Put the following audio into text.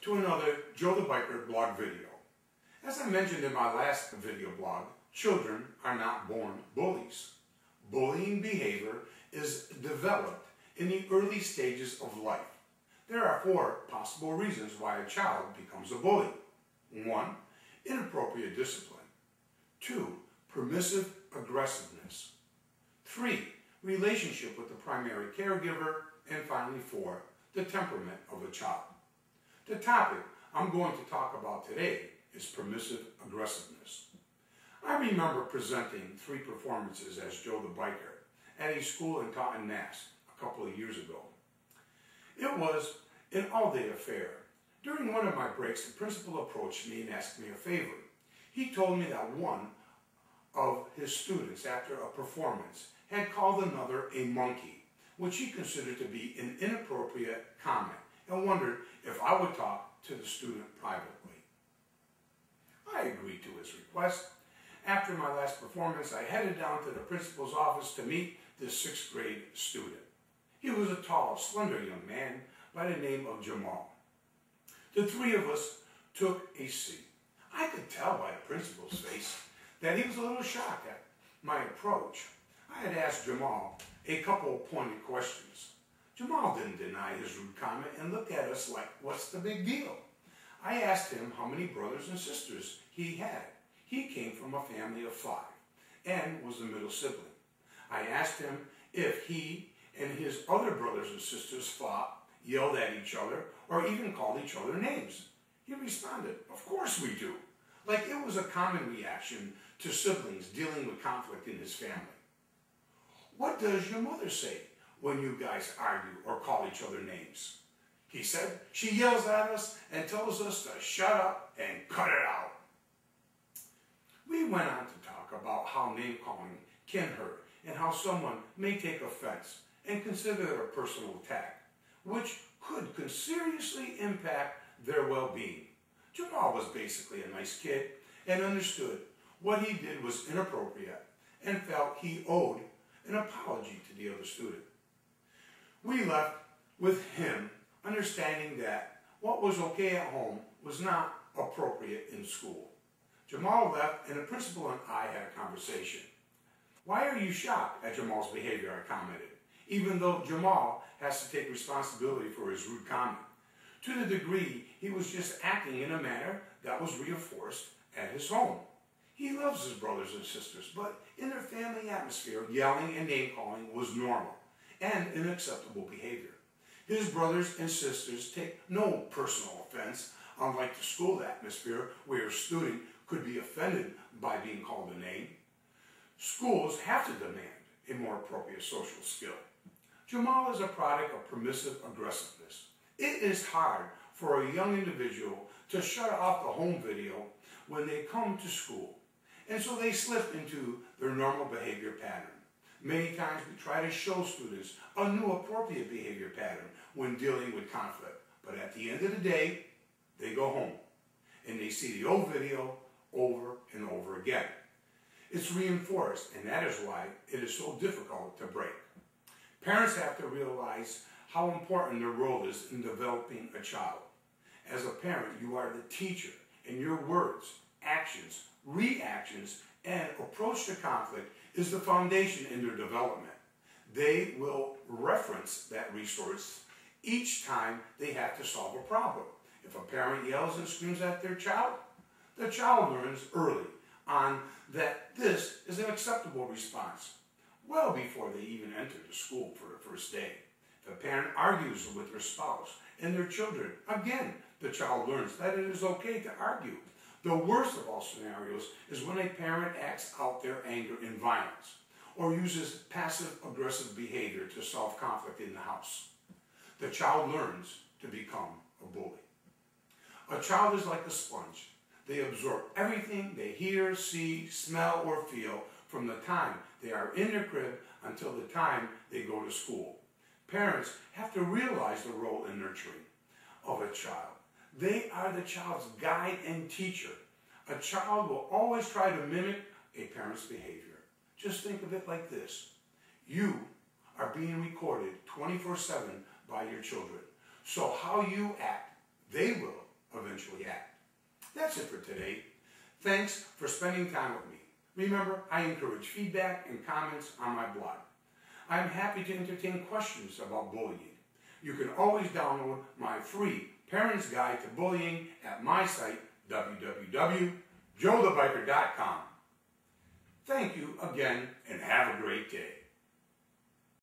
to another Joe the Biker blog video. As I mentioned in my last video blog, children are not born bullies. Bullying behavior is developed in the early stages of life. There are 4 possible reasons why a child becomes a bully. 1. Inappropriate discipline. 2. Permissive aggressiveness. 3. Relationship with the primary caregiver. And finally 4. The temperament of a child. The topic I'm going to talk about today is permissive aggressiveness. I remember presenting 3 performances as Joe the Biker at a school in Taunton, Mass. a couple of years ago. It was an all-day affair. During one of my breaks, the principal approached me and asked me a favor. He told me that one of his students, after a performance, had called another a monkey, which he considered to be an inappropriate comment, and wondered if I would talk to the student privately. I agreed to his request. After my last performance, I headed down to the principal's office to meet this 6th grade student. He was a tall, slender young man by the name of Jamal. The 3 of us took a seat. I could tell by the principal's face that he was a little shocked at my approach. I had asked Jamal a couple of pointed questions. Jamal didn't deny his rude comment and looked at us like, what's the big deal? I asked him how many brothers and sisters he had. He came from a family of 5 and was the middle sibling. I asked him if he and his other brothers and sisters fought, yelled at each other, or even called each other names. He responded, of course we do. Like it was a common reaction to siblings dealing with conflict in his family. What does your mother say when you guys argue or call each other names? He said, she yells at us and tells us to shut up and cut it out. We went on to talk about how name-calling can hurt and how someone may take offense and consider it a personal attack, which could seriously impact their well-being. Jamal was basically a nice kid and understood what he did was inappropriate and felt he owed an apology to the other student. We left with him understanding that what was okay at home was not appropriate in school. Jamal left and the principal and I had a conversation. Why are you shocked at Jamal's behavior? I commented, even though Jamal has to take responsibility for his rude comment. To the degree he was just acting in a manner that was reinforced at his home. He loves his brothers and sisters, but in their family atmosphere, yelling and name-calling was normal and an acceptable behavior. His brothers and sisters take no personal offense, unlike the school atmosphere where a student could be offended by being called a name. Schools have to demand a more appropriate social skill. Jamal is a product of permissive aggressiveness. It is hard for a young individual to shut off the home video when they come to school, and so they slip into their normal behavior pattern. Many times we try to show students a new appropriate behavior pattern when dealing with conflict, but at the end of the day, they go home and they see the old video over and over again. It's reinforced, and that is why it is so difficult to break. Parents have to realize how important their role is in developing a child. As a parent, you are the teacher, and your words, actions, reactions, and approach to conflict is the foundation in their development. They will reference that resource each time they have to solve a problem. If a parent yells and screams at their child, the child learns early on that this is an acceptable response, well before they even enter the school for the first day. If a parent argues with their spouse and their children, again, the child learns that it is okay to argue. The worst of all scenarios is when a parent acts out their anger in violence or uses passive-aggressive behavior to solve conflict in the house. The child learns to become a bully. A child is like a sponge. They absorb everything they hear, see, smell, or feel from the time they are in their crib until the time they go to school. Parents have to realize the role in nurturing of a child. They are the child's guide and teacher. A child will always try to mimic a parent's behavior. Just think of it like this. You are being recorded 24/7 by your children. So how you act, they will eventually act. That's it for today. Thanks for spending time with me. Remember, I encourage feedback and comments on my blog. I'm happy to entertain questions about bullying. You can always download my free Parent's Guide to Bullying at my site, www.joethebiker.com. Thank you again and have a great day.